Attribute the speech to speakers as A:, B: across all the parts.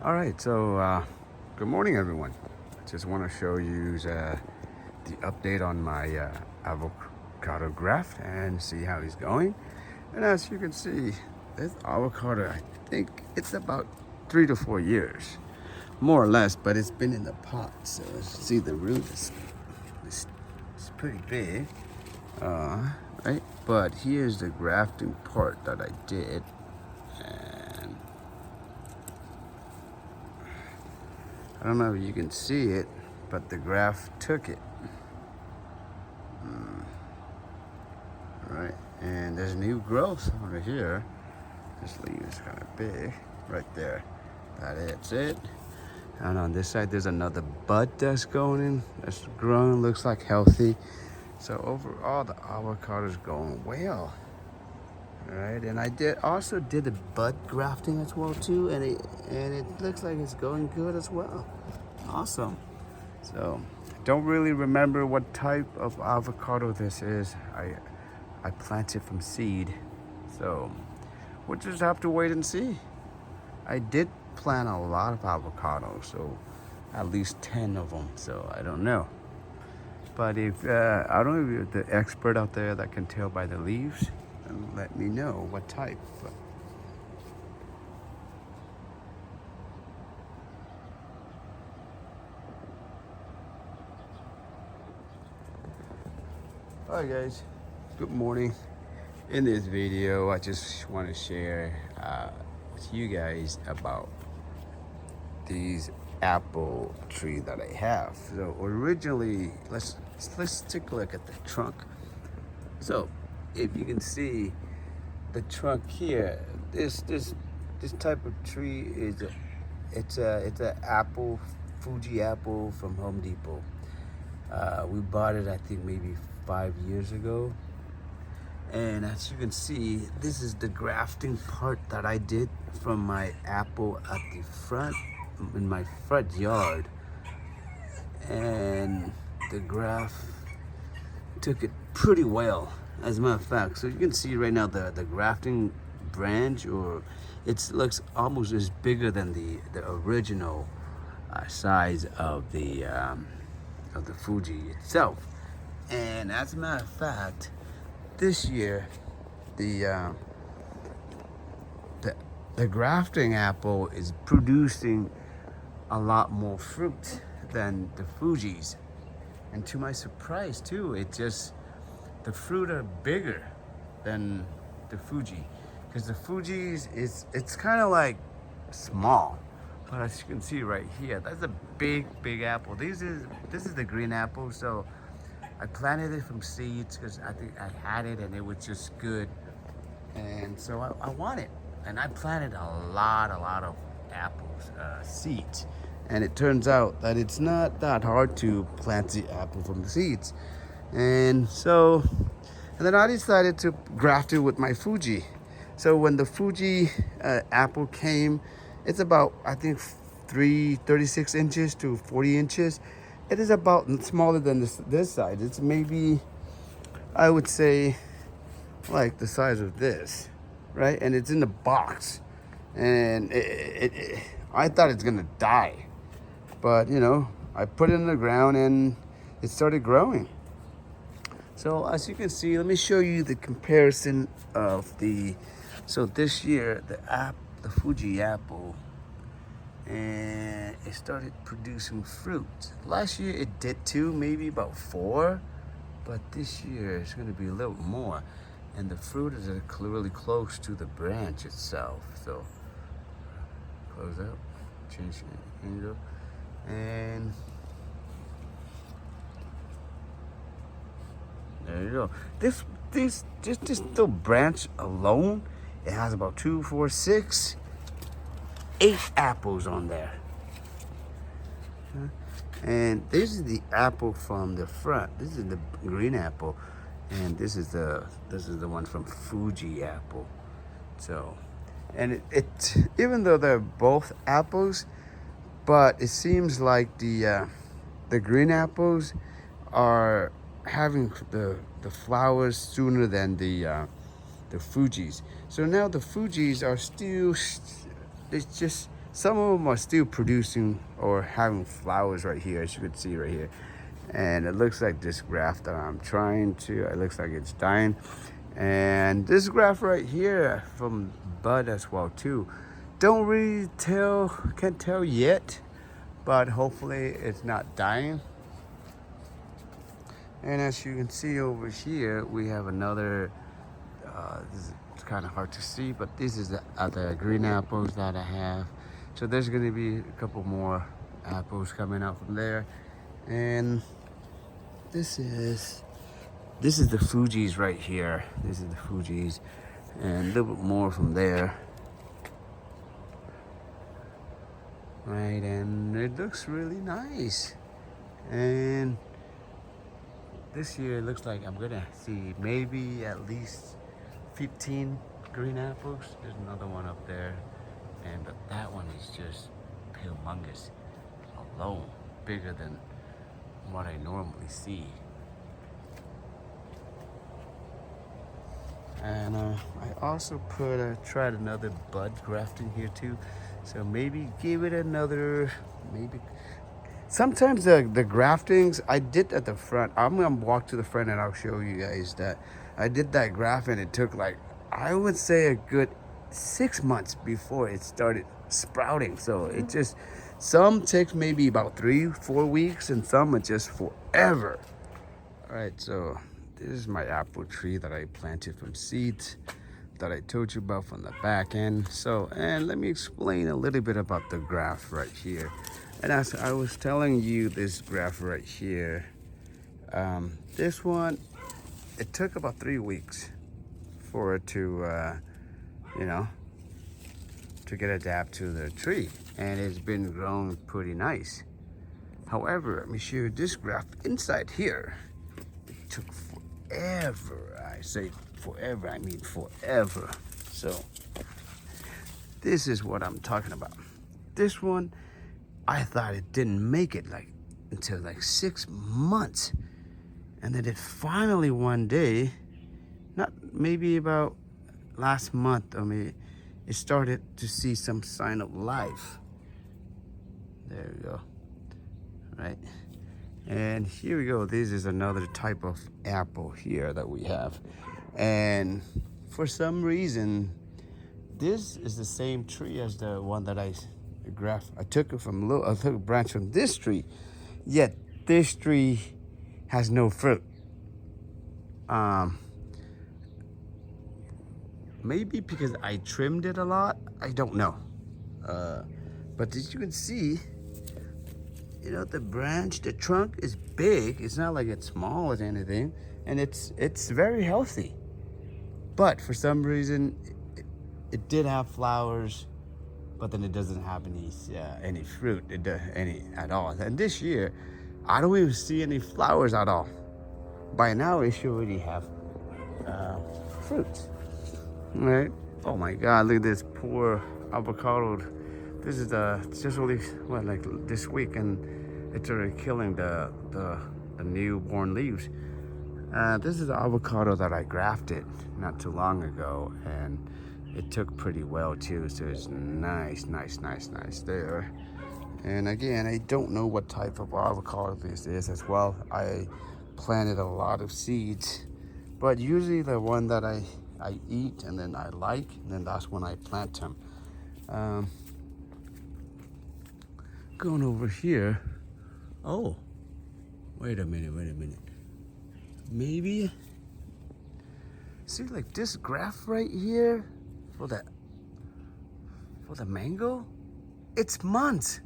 A: All right, so good morning, everyone. I just want to show you the update on my avocado graft and see how he's going. And as you can see, this avocado, I think it's about 3 to 4 years, more or less, but it's been in the pot. So as you see, the root is pretty big, right? But here's the grafting part that I did. And I don't know if you can see it, but the graft took it. All right, and there's new growth over here. This leaf is kind of big right there. That's it. And on this side, there's another bud that's going in. That's growing, looks like healthy. So overall, the avocado is going well. All right, and I also did the bud grafting as well too, and it looks like it's going good as well. Awesome. So I don't really remember what type of avocado this is. I planted from seed, so we'll just have to wait and see. I did plant a lot of avocados, so at least 10 of them. So I don't know. But if I don't know if you're the expert out there that can tell by the leaves, then let me know what type. All right, guys. Good morning. In this video, I just want to share with you guys about these apple tree that I have. So originally, let's take a look at the trunk. So if you can see the trunk here, this type of tree is it's a apple, Fuji apple from Home Depot. We bought it, I think, maybe 5 years ago. And as you can see, this is the grafting part that I did from my apple at the front, in my front yard. And the graft took it pretty well, as a matter of fact. So you can see right now the grafting branch, or it looks almost as bigger than the original size of the Fuji itself. And as a matter of fact, this year the grafting apple is producing a lot more fruit than the Fuji's, and to my surprise too, the fruit are bigger than the Fuji, because the Fuji's it's kind of like small. But as you can see right here, that's a big apple. This is the green apple. So I planted it from seeds because I think I had it and it was just good. And so I want it. And I planted a lot of apples, seeds. And it turns out that it's not that hard to plant the apple from the seeds. And then I decided to graft it with my Fuji. So when the Fuji apple came, it's about, I think, 36 inches to 40 inches. It is about smaller than this side. It's maybe, I would say, like the size of this, right? And it's in the box. And I thought it's gonna die. But, I put it in the ground and it started growing. So as you can see, let me show you the comparison of so this year, the Fuji apple, and it started producing fruit. Last year it did too, maybe about 4, but this year it's going to be a little more. And the fruit is really close to the branch itself. So close up, change the angle, and there you go. This little branch alone, it has about 2, 4, 6, 8 apples on there. And this is the apple from the front. This is the green apple, and this is the one from Fuji apple. So, and it even though they're both apples, but it seems like the green apples are having the flowers sooner than the Fuji's. So now the Fuji's are still, it's just Some of them are still producing or having flowers right here, as you can see right here. And it looks like this graft that I'm trying to, it looks like it's dying. And this graft right here from bud as well too. Don't really tell, can't tell yet, but hopefully it's not dying. And as you can see over here, we have another, it's kind of hard to see, but this is the green apples that I have. So there's gonna be a couple more apples coming out from there. And this is the Fuji's right here. This is the Fuji's, and a little bit more from there. Right, and it looks really nice. And this year it looks like I'm gonna see maybe at least 15 green apples. There's another one up there, and but that one is just humongous alone, bigger than what I normally see. And I also tried another bud grafting here too, so maybe give it another, maybe. Sometimes the graftings I did at the front. I'm gonna walk to the front and I'll show you guys that I did that graft, and it took like, I would say, a good 6 months before it started sprouting. So it just, some takes maybe about 3-4 weeks, and some are just forever. All right, so this is my apple tree that I planted from seeds that I told you about from the back end. So, and let me explain a little bit about the graft right here. And as I was telling you, this graft right here, this one, it took about 3 weeks for it to, to get adapted to the tree. And it's been growing pretty nice. However, let me show you this graft inside here. It took forever. I say forever, I mean forever. So this is what I'm talking about. This one, I thought it didn't make it until 6 months. And then it finally one day, not maybe about last month, or maybe it started to see some sign of life. There we go. Right. And here we go. This is another type of apple here that we have. And for some reason, this is the same tree as the one that I took it from I took a branch from this tree, yet this tree has no fruit. Maybe because I trimmed it a lot, I don't know. But as you can see, the branch, the trunk is big. It's not like it's small or anything, and it's very healthy. But for some reason, it did have flowers, but then it doesn't have any fruit, any at all. And this year, I don't even see any flowers at all. By now, it should already have fruits. All right? Oh my God! Look at this poor avocado. This is it's just only this week, and it's already killing the newborn leaves. This is the avocado that I grafted not too long ago, and it took pretty well too. So it's nice there. And again, I don't know what type of avocado this is as well. I planted a lot of seeds, but usually the one that I eat and then I like, and then that's when I plant them. Going over here. Oh, wait a minute. Maybe, see, like this graft right here for the mango, it's months,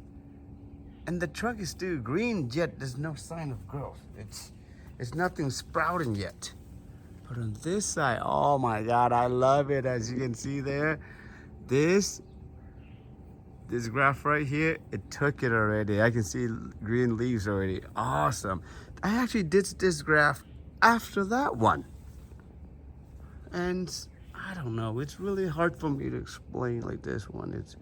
A: and the trunk is still green, yet there's no sign of growth. It's nothing sprouting yet. But on this side, oh my God, I love it. As you can see there, this graft right here, it took it already. I can see green leaves already. Awesome. I actually did this graft after that one. And I don't know, it's really hard for me to explain like this one. It's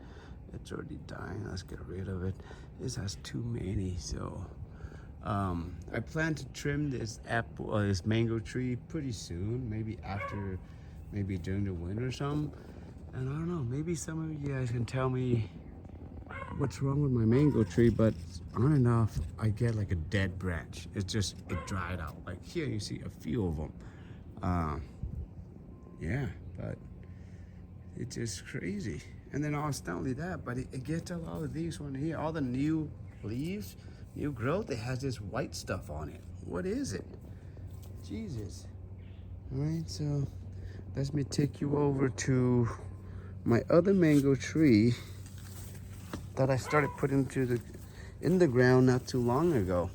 A: already dying. Let's get rid of it. This has too many, so I plan to trim this this mango tree pretty soon, maybe during the winter or something. And I don't know, maybe some of you guys can tell me what's wrong with my mango tree, but on and off, I get like a dead branch. It dried out. Like here, you see a few of them. Yeah, but it's just crazy. And then also not only that, but it gets a lot of these one here. All the new leaves, new growth, it has this white stuff on it. What is it? Jesus. All right, so let me take you over to my other mango tree that I started putting in the ground not too long ago.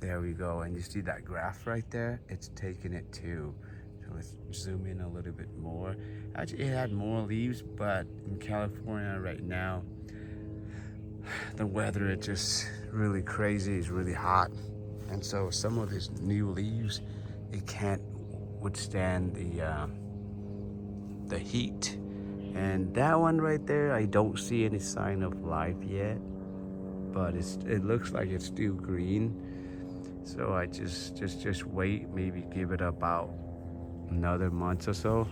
A: There we go, and you see that graft right there? It's taking it too. So let's zoom in a little bit more. Actually, it had more leaves, but in California right now, the weather is just really crazy. It's really hot, and so some of these new leaves, it can't withstand the heat. And that one right there, I don't see any sign of life yet, but it looks like it's still green. So I just wait, maybe give it about another month or so.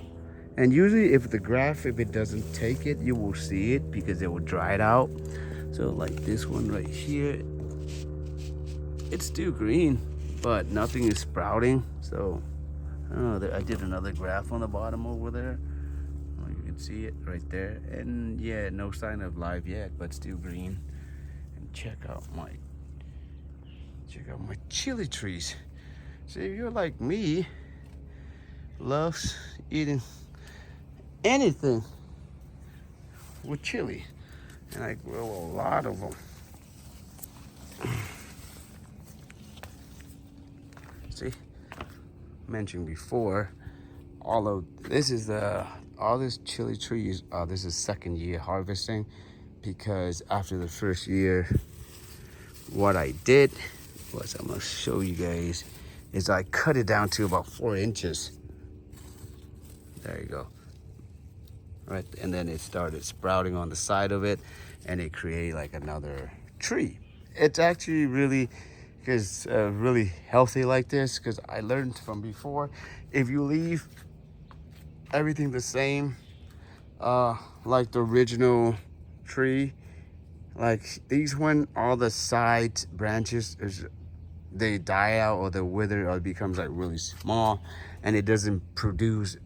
A: And usually if it doesn't take it, you will see it because it will dry it out. So like this one right here, it's still green, but nothing is sprouting. So I don't know, I did another graft on the bottom over there. You can see it right there. And yeah, no sign of life yet, but still green. And check out my chili trees. So if you're like me, loves eating anything with chili, and I grow a lot of them. See, mentioned before, all this chili trees, this is second year harvesting, because after the first year, what I did was, I'm gonna show you guys, is I cut it down to about 4 inches. There you go. Right, and then it started sprouting on the side of it, and it created like another tree. It's actually really healthy like this, because I learned from before, if you leave everything the same, like the original tree, like these one, all the side branches they die out or they wither or it becomes like really small, and it doesn't produce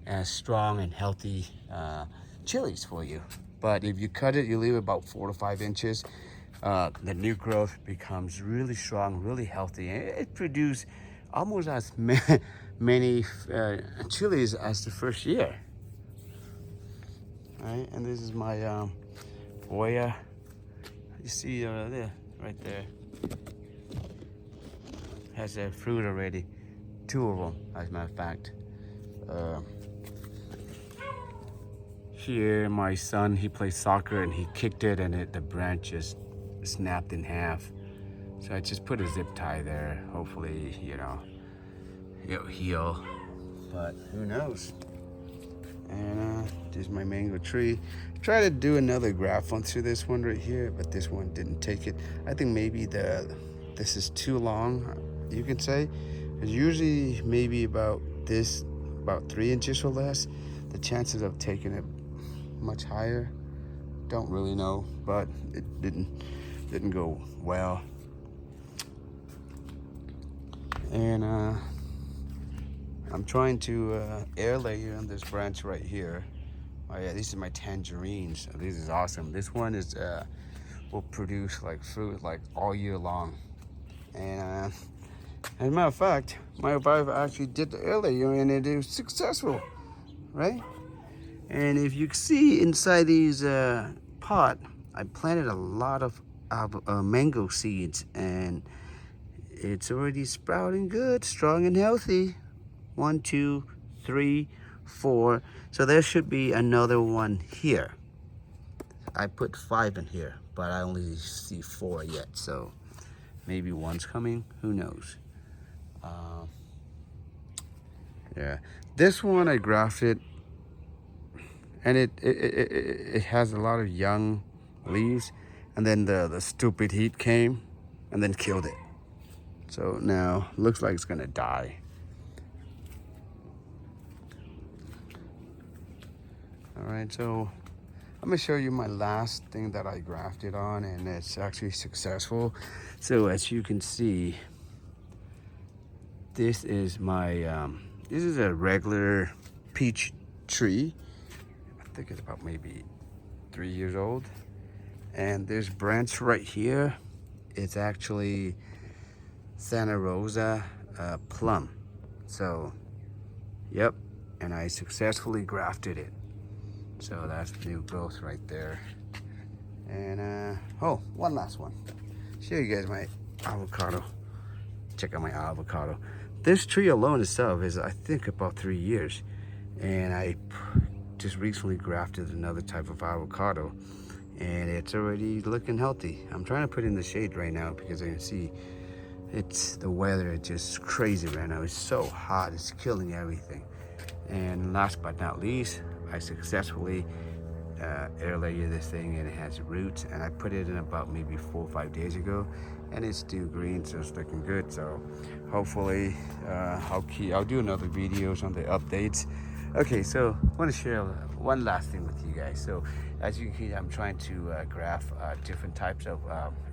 A: as strong and healthy chilies for you. But if you cut it, you leave it about 4 to 5 inches, the new growth becomes really strong, really healthy, and it produces almost as many chilies as the first year. All right, and this is my Goya. You see there, right there, has a fruit already, 2 of them, as a matter of fact. Here, my son, he plays soccer and he kicked it, and the branch just snapped in half. So I just put a zip tie there. Hopefully, it'll heal, but who knows? And there's my mango tree. Try to do another graft onto this one right here, but this one didn't take it. I think maybe this is too long, you can say. Because usually maybe about 3 inches or less. The chances of taking it much higher, don't really know, but it didn't go well. And I'm trying to air layer on this branch right here. Oh yeah, these are my tangerines. This is awesome. This one is will produce like fruit like all year long. And as a matter of fact, my wife actually did the air layer and it was successful, right? And if you see inside these pot, I planted a lot of mango seeds, and it's already sprouting good, strong and healthy. 1, 2, 3, 4. So there should be another one here. I put 5 in here, but I only see 4 yet. So maybe one's coming. Who knows? Yeah, this one I grafted, and it has a lot of young leaves, and then the stupid heat came and then killed it. So now looks like it's gonna die. All right, so I'm gonna show you my last thing that I grafted on, and it's actually successful. So as you can see, this is my this is a regular peach tree. I think it's about maybe 3 years old, and this branch right here, it's actually Santa Rosa plum. So yep, and I successfully grafted it. So that's new growth right there. And oh, one last one. Show you guys my avocado. Check out my avocado. This tree alone itself is, I think, about 3 years. And I just recently grafted another type of avocado, and it's already looking healthy. I'm trying to put it in the shade right now because I can see the weather is just crazy right now. It's so hot, it's killing everything. And last but not least, I successfully air layer this thing, and it has roots, and I put it in about maybe 4 or 5 days ago, and it's still green, so it's looking good. So hopefully I'll do another videos on the updates. Okay, so I want to share one last thing with you guys. So as you can see, I'm trying to graft different types of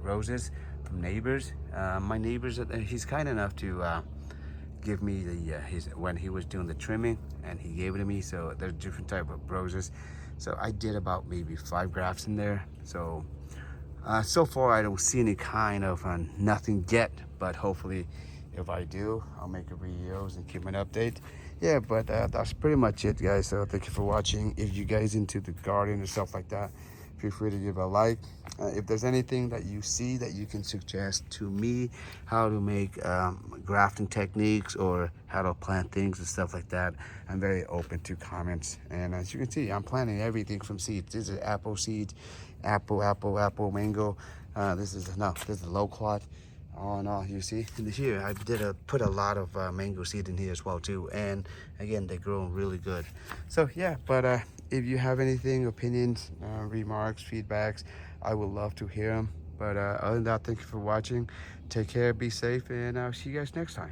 A: roses from neighbors. My neighbors, he's kind enough to give me when he was doing the trimming, and he gave it to me. So there's different type of roses. So I did about maybe 5 grafts in there. So so far I don't see any kind of nothing yet, but hopefully if I do, I'll make a videos and keep an update. Yeah, but that's pretty much it, guys. So thank you for watching. If you guys into the garden and stuff like that, feel free to give a like. If there's anything that you see that you can suggest to me, how to make grafting techniques or how to plant things and stuff like that, I'm very open to comments. And as you can see, I'm planting everything from seeds. This is apple seeds, apple, mango. This is loquat. Oh no, you see in here I put a lot of mango seed in here as well too, and again they grow really good. So yeah, but if you have anything, opinions, remarks, feedbacks, I would love to hear them. But other than that, thank you for watching. Take care, be safe, and I'll see you guys next time.